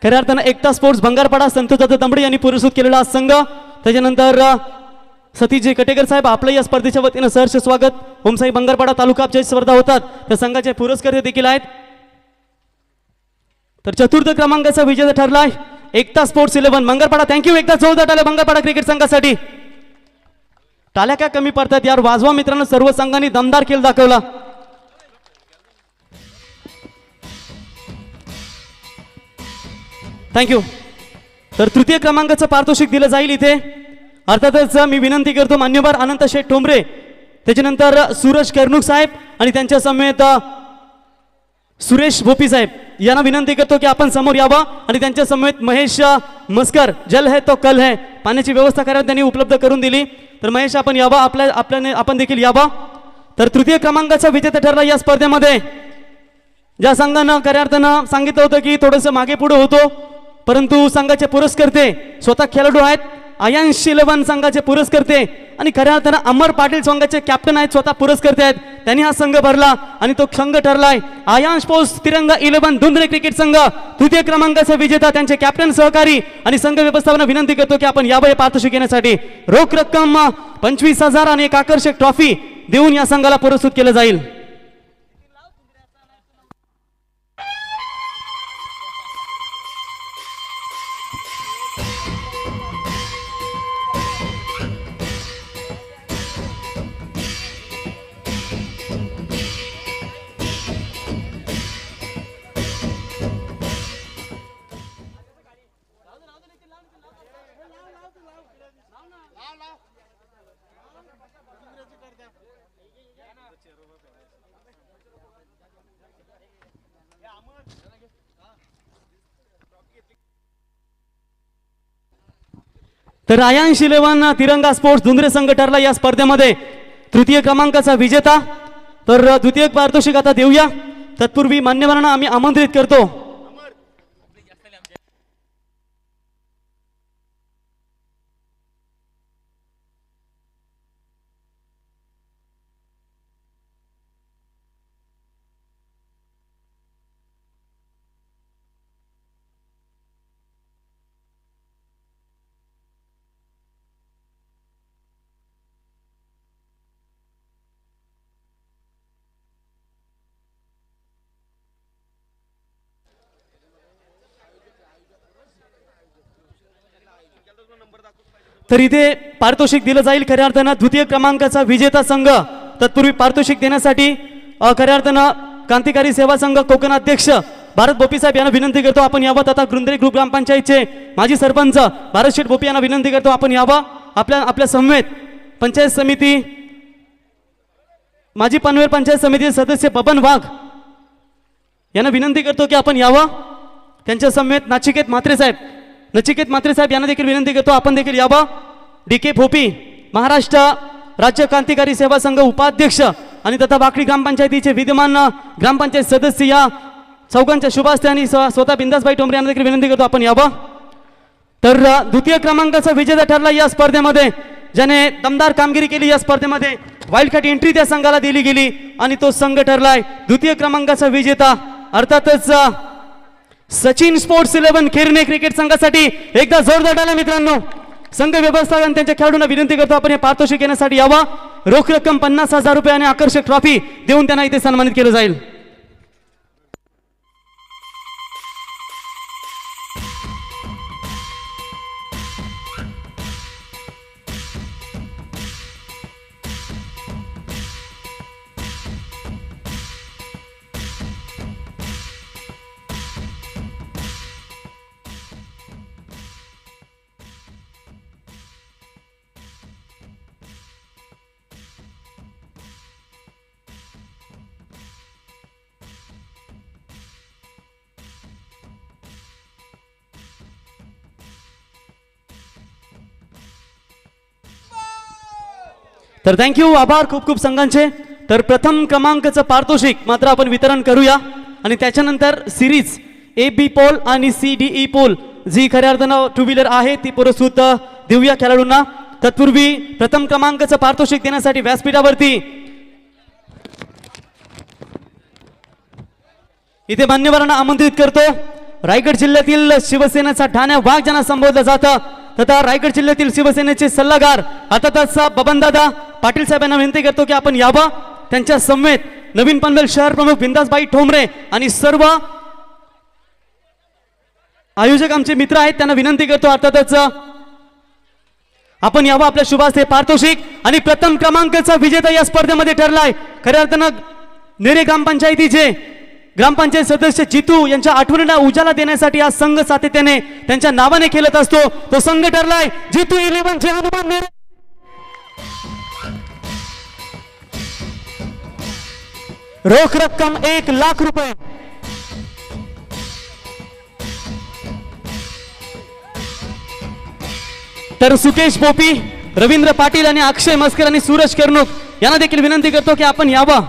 खऱ्या अर्थानं एकता स्पोर्ट्स भंगारपाडा संतोषदादा दमडे यांनी पुरस्कृत केलेला हा संघ. त्याच्यानंतर सतीशजी कटेकर साहेब आपलं या स्पर्धेच्या वतीनं सहर्ष स्वागत. ओमसाई भंगारपाडा तालुका जे स्पर्धा होतात त्या संघाचे पुरस्कार देखील आहेत. तर चतुर्थ क्रमांकाचा विजेता ठरलाय एकता स्पोर्ट्स 11 भंगारपाडा. थँक्यू. एकदा जोरदार टाळ्या भंगारपाडा क्रिकेट संघासाठी. टाळ्या काय कमी पडतात यार, वाजवा मित्रांनो. सर्व संघांनी दमदार खेळ दाखवला. थँक्यू. तर तृतीय क्रमांकाचं पारितोषिक दिलं जाईल इथे. अर्थातच मी विनंती करतो मान्यवर अनंत शेठ ठोंबरे, त्याच्यानंतर सूरज कर्णुक साहेब आणि त्यांच्या समेत सुरेश भोपी साहेब यांना विनंती करतो की आपण समोर यावं आणि त्यांच्या समेत महेश मस्कर, जल है तो कल है, पाण्याची व्यवस्था करायला त्यांनी उपलब्ध करून दिली. तर महेश आपण यावं, आपल्याने आपण देखील यावं. तर तृतीय क्रमांकाचा विजेता ठरला या स्पर्धेमध्ये. ज्या संघानं खऱ्या अर्थानं सांगितलं होतं की थोडंसं मागे पुढे होतो, परंतु संघाचे पुरस्कर्ते स्वतः खेळाडू आहेत. आयांश 11 संघाचे पुरस्कर्ते आणि खऱ्या अर्थानं अमर पाटील संघाचे कॅप्टन आहेत, स्वतः पुरस्कर्ते आहेत. त्यांनी हा संघ भरला आणि तो संघ ठरलाय आयांश पोस्ट तिरंगा 11 धुंद्रे क्रिकेट संघ. तृतीय क्रमांकाचा विजेता, त्यांचे कॅप्टन सहकारी आणि संघ व्यवस्थापना विनंती करतो की आपण यावं हे पारितोषिक घेण्यासाठी. रोख रक्कम 25,000 आणि एक आकर्षक ट्रॉफी देऊन या संघाला पुरस्कृत केलं जाईल. तर आयांश 11 तिरंगा स्पोर्ट्स धुंद्रे संघ ठरला या स्पर्धेमध्ये तृतीय क्रमांकाचा विजेता. तर द्वितीय पारितोषिक आता देऊया. तत्पूर्वी मान्यवरांना आम्ही आमंत्रित करतो. तर इथे पारितोषिक दिलं जाईल खऱ्या अर्थानं द्वितीय क्रमांकाचा विजेता संघ. तत्पूर्वी पारितोषिक देण्यासाठी खऱ्या अर्थानं क्रांतिकारी सेवा संघ कोकण अध्यक्ष भारत बोपी साहेब यांना विनंती करतो आपण यावं. तथा ग्रुंदरे ग्रुप ग्रामपंचायतचे माजी सरपंच भारत शेठ बोपी यांना विनंती करतो आपण यावं. आपल्या समवेत पंचायत समिती माजी पनवेल पंचायत समिती सदस्य बबन वाघ यांना विनंती करतो की आपण यावं. त्यांच्या समवेत नचिकेत म्हात्रे साहेब यांना देखील विनंती करतो आपण देखील यावं. DK भोपी महाराष्ट्र राज्य क्रांतिकारी सेवा संघ उपाध्यक्ष आणि तथा वाकडी ग्रामपंचायतीचे विद्यमान ग्रामपंचायत सदस्य या चौघांच्या शुभ हस्ते आणि स्वतः बिंदासबाई टोंबरे यांना देखील विनंती करतो आपण यावं. तर द्वितीय क्रमांकाचा विजेता ठरला या स्पर्धेमध्ये, ज्याने दमदार कामगिरी केली. या स्पर्धेमध्ये वाईल्ड कार्ड एंट्री त्या संघाला दिली गेली आणि तो संघ ठरलाय द्वितीय क्रमांकाचा विजेता. अर्थातच सचिन स्पोर्ट्स 11 खेरणे क्रिकेट संघासाठी एकदा जोरदार टाळ्या मित्रांनो. संघ व्यवस्थापन त्यांच्या खेळाडूंना विनंती करतो आपण हे पारितोषिक घेण्यासाठी यावा. रोख रक्कम 50,000 रुपये आणि आकर्षक ट्रॉफी देऊन त्यांना इथे सन्मानित केलं जाईल. तर थँक्यू, आभार खूप खूप संघांचे. तर प्रथम क्रमांकाचं पारितोषिक मात्र आपण वितरण करूया आणि त्याच्यानंतर सिरीज AB पोल आणि CDE पोल जी खऱ्या अर्थानं 2 व्हीलर आहे ती पुरस्कृत देऊया खेळाडूंना. तत्पूर्वी प्रथम क्रमांकाचं पारितोषिक देण्यासाठी व्यासपीठावरती इथे मान्यवरांना आमंत्रित करतो. रायगड जिल्ह्यातील शिवसेनेचा ठाण्या वाघ ज्यांना संबोधलं जातं तथा रायगड जिल्ह्यातील शिवसेनेचे सल्लागार अर्थातच बबनदादा पाटील साहेबांना विनंती करतो की आपण यावं. त्यांच्या समवेत नवीन पनवेल शहर प्रमुख बिंदासबाई ठोंबरे आणि सर्व आयोजक आमचे मित्र आहेत त्यांना विनंती करतो अर्थातच आपण यावं. आपल्या शुभास्ते पारितोषिक आणि प्रथम क्रमांकाचा विजेता या स्पर्धेमध्ये ठरलाय खऱ्या अर्थानं नेरे ग्रामपंचायतीचे ग्रामपंचायत सदस्य जितू यांच्या आठवणीला उजाला देण्यासाठी हा संघ सातत्याने त्यांच्या नावाने खेळत असतो. तो संघ ठरलाय जितू 11 जे हनुमान नेरे. रोख रक्कम 1,00,000 रुपये. तर सुकेश बोपी, रवींद्र पाटील आणि अक्षय मस्कर आणि सूरज कर्णुक यांना देखील विनंती करतो की आपण यावं.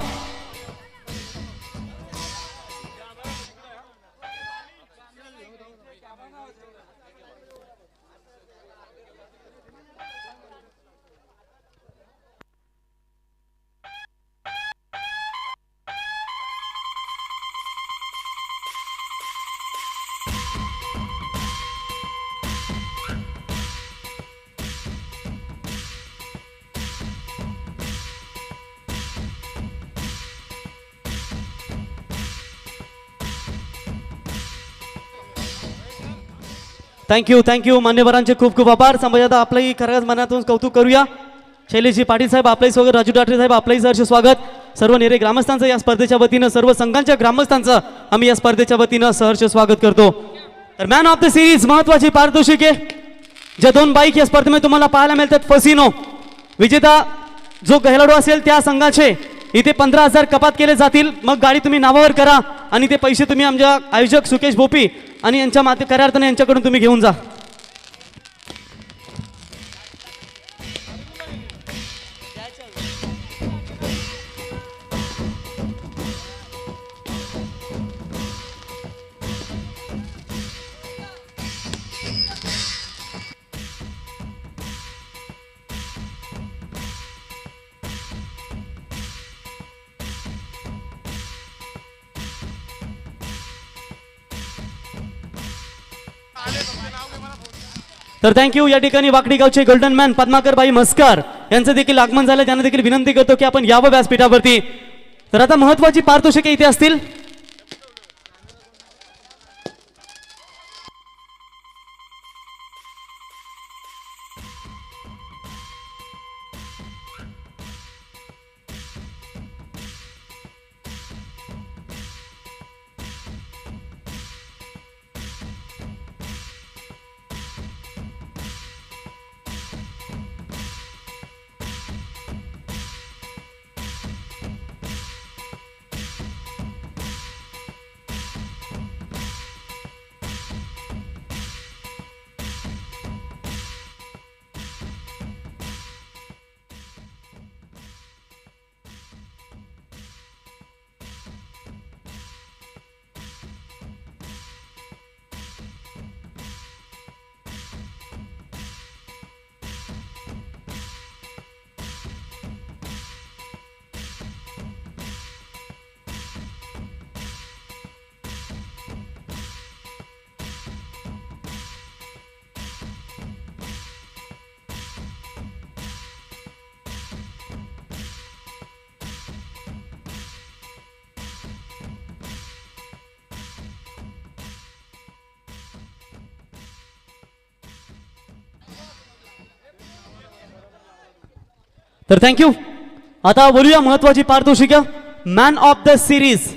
थँक्यू मान्यवरांचे खूप खूप आभार. संभाजी आपलंही खरंच मनातून कौतुक करूया. शैलेशजी पाटील साहेब आपलंही स्वागत, राजू डाटे साहेब आपलंही सहर्ष स्वागत. सर्व नेरे ग्रामस्थांचं या स्पर्धेच्या वतीनं, सर्व संघांच्या ग्रामस्थांचं आम्ही या स्पर्धेच्या वतीनं सहर्ष स्वागत करतो. तर मॅन ऑफ द सिरीज महत्वाची पारितोषिके ज्या 2 बाईक या स्पर्धेमध्ये तुम्हाला पाहायला मिळतात. फसिनो विजेता जो खेळाडू असेल त्या संघाचे इथे 15,000 कपात केले जातील. मग गाडी तुम्ही नावावर करा आणि ते पैसे तुम्ही आमच्या आयोजक सुकेश भोपी आणि यांच्या खऱ्या अर्थाने यांच्याकडून तुम्ही घेऊन जा. तर थँक्यू. या ठिकाणी वाकडी गावचे गोल्डन मॅन पद्माकर बाई मस्कार यांचं देखील आगमन झालं. त्यांना देखील विनंती करतो की आपण यावं व्यासपीठावरती. तर आता महत्वाची पारितोषिके इथे असतील. तर थँक्यू. आता बोलूया महत्वाची पारितोषिकं. मॅन ऑफ द सिरीज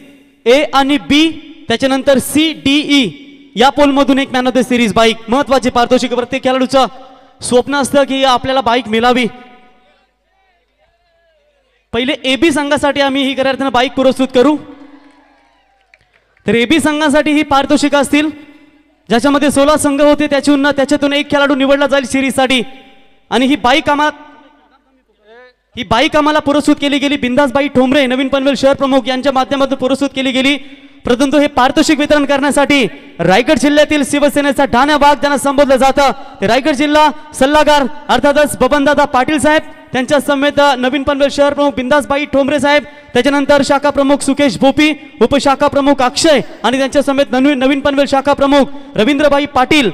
ए आणि बी, त्याच्यानंतर सी डी ई या पोलमधून एक man of the series bike. महत्वाची पारितोषिकं. प्रत्येक खेळाडूचं स्वप्न असतं की आपल्याला बाईक मिळावी. पहिले ए बी संघासाठी आम्ही ही करायला बाईक पुरस्कृत करू. तर ए बी संघासाठी ही पारितोषिकं असतील, ज्याच्यामध्ये 16 संघ होते. त्याच्यातून एक खेळाडू निवडला जाईल सिरीजसाठी. आणि ही बाईक आम्हाला पुरस्कृत केली गेली बिंदासबाई ठोंबरे, नवीन पनवेल शहर प्रमुख यांच्या माध्यमातून पुरस्कृत केली गेली. परंतु हे पारितोषिक वितरण करण्यासाठी रायगड जिल्ह्यातील शिवसेनेचा ठाण्या भाग ज्यांना संबोधलं जातं ते रायगड जिल्हा सल्लागार अर्थातच बबनदादा पाटील साहेब, त्यांच्या समेत नवीन पनवेल शहर प्रमुख बिंदासबाई ठोंबरे साहेब, त्याच्यानंतर शाखा प्रमुख सुकेश भोपी, उपशाखा प्रमुख अक्षय आणि त्यांच्या समेत नवीन पनवेल शाखा प्रमुख रवींद्रबाई पाटील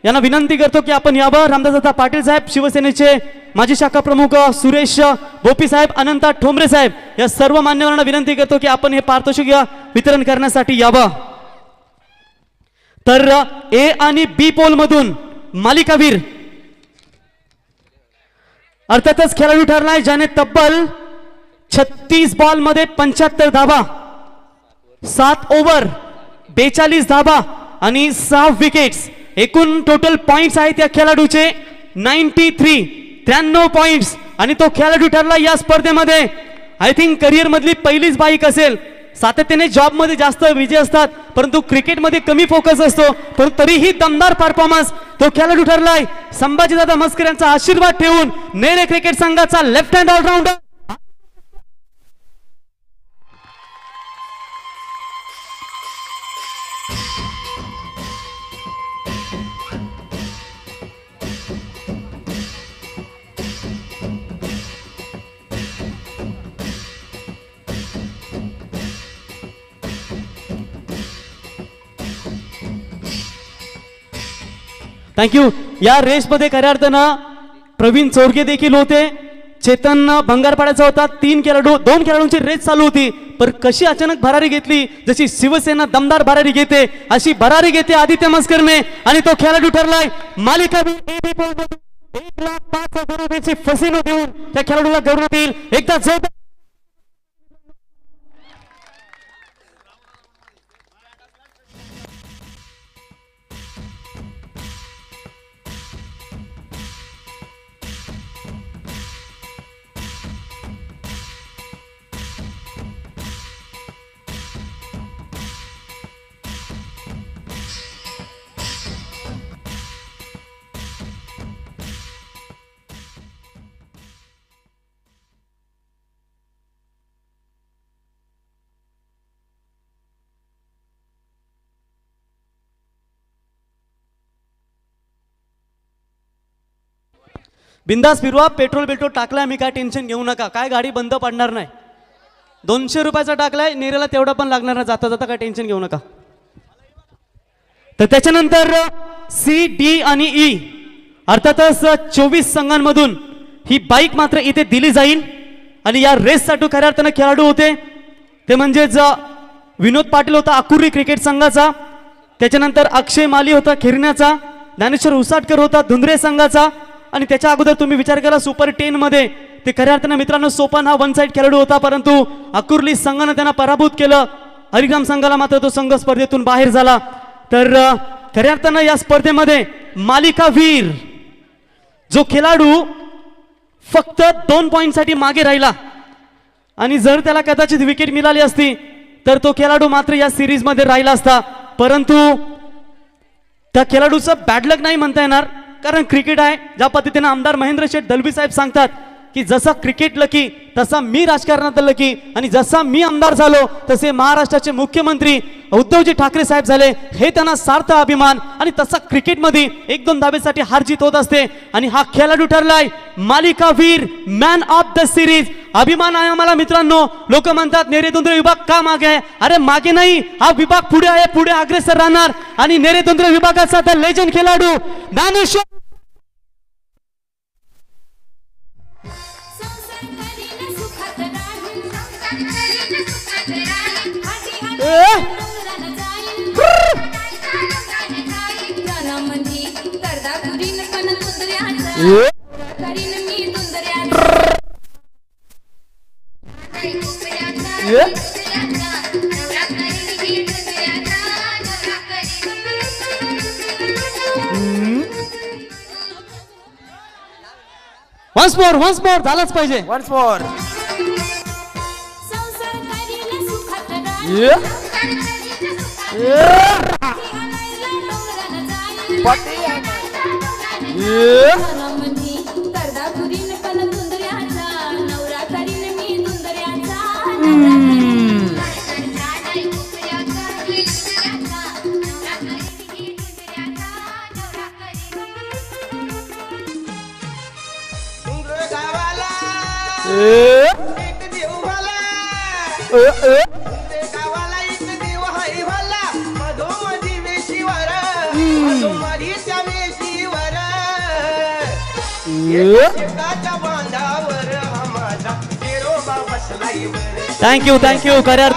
यांना विनंती करतो की आपण यावं. रामदासदादा पाटील साहेब, शिवसेनेचे माजी शाखा प्रमुख सुरेश भोपी साहेब, अनंता ठोंबरे साहेब या सर्व मान्यवरांना विनंती करतो की आपण हे पारितोषिक वितरण करण्यासाठी यावं. तर ए आणि बी पोल मधून मालिकावीर अर्थातच खेळाडू ठरलाय ज्याने तब्बल 36 बॉल मध्ये 75 धाबा, 7 ओव्हर 42 धाबा आणि 6 विकेट्स. एकूण टोटल पॉइंट्स आहेत या खेळाडूचे 93 पॉइंट्स. आणि तो खेळाडू ठरला या स्पर्धेमध्ये आय थिंक करिअर मधली पहिलीच बाईक असेल. सातत्याने जॉब मध्ये जास्त विजय असतात परंतु क्रिकेटमध्ये कमी फोकस असतो, पण तरीही दमदार परफॉर्मन्स तो खेळाडू ठरलाय. संभाजीदादा मस्कर यांचा आशीर्वाद ठेवून नेरे क्रिकेट संघाचा लेफ्ट हँड ऑलराऊंडर थँक्यू. या रेसमध्ये खऱ्या अर्थानं प्रवीण चोरगे देखील होते, चेतन भंगारपाड्याचा होता. 2 खेळाडूंची रेस चालू होती, पण कशी अचानक भरारी घेतली, जशी शिवसेना दमदार भरारी घेते अशी भरारी घेते आदित्य मस्करने. आणि तो खेळाडू ठरलाय मालिका 1,05,000 रुपयाची फसिनो देऊन त्या खेळाडूला गौरव देईल. एकदा जोरदार बिंदास फिरवा. पेट्रोल टाकलाय मी, काय टेन्शन घेऊ नका. काय गाडी बंद पडणार नाही. 200 रुपयाचा टाकलाय, नेरेला तेवढा पण लागणार नाही. जाता जाता काय टेन्शन घेऊ नका. तर त्याच्यानंतर सी डी आणि ई अर्थातच 24 संघांमधून ही बाईक मात्र इथे दिली जाईल. आणि या रेससाठी खऱ्या अर्थानं खेळाडू होते ते म्हणजेच विनोद पाटील होता आकुर्ली क्रिकेट संघाचा, त्याच्यानंतर अक्षय माली होता खिरण्याचा, ज्ञानेश्वर उसाटकर होता धुंद्रे संघाचा. आणि त्याच्या अगोदर तुम्ही विचार करा सुपर 10 मध्ये ते खऱ्या अर्थानं मित्रांनो सोपान हा 1 साइड खेळाडू होता, परंतु आकुर्ली संघाने त्यांना पराभूत केलं. हरिग्राम संघाला मात्र तो संघ स्पर्धेतून बाहेर झाला. तर खऱ्या अर्थानं या स्पर्धेमध्ये मालिकावीर जो खेळाडू फक्त 2 पॉइंटसाठी मागे राहिला आणि जर त्याला कदाचित विकेट मिळाली असती तर तो खेळाडू मात्र या सिरीज मध्ये राहिला असता. परंतु त्या खेळाडूचं बॅड लक नाही म्हणता येणार, कारण क्रिकेट आहे. ज्या पद्धतीने आमदार महेंद्र शेठ दलवी साहेब सांगतात की जसा क्रिकेट लकी तसा मी राजकारणात लकी, आणि जसा मी आमदार झालो तसे महाराष्ट्राचे मुख्यमंत्री उद्धवजी ठाकरे साहेब झाले, हे त्यांना सार्थ अभिमान. आणि तसा क्रिकेटमध्ये 1-2 धावेसाठी हार जीत होत असते. आणि हा खेळाडू ठरलाय मालिकावीर मॅन ऑफ द सिरीज. अभिमान आहे आम्हाला मित्रांनो. लोक म्हणतात नेरेदुंद्रे विभाग का मागे आहे? अरे मागे नाही, हा विभाग पुढे आहे, पुढे अग्रेसर राहणार. आणि नेरेदुंद्रे विभागाचा तर लेजंड खेळाडू ज्ञानेश्वर वन्स मोर झालाच पाहिजे. Once more. संसार करील सुखात ये. मनामधी करदा करीन पण दुंदऱ्याचा नवरा करीन मी दुंदऱ्याचा थँक्यू खऱ्या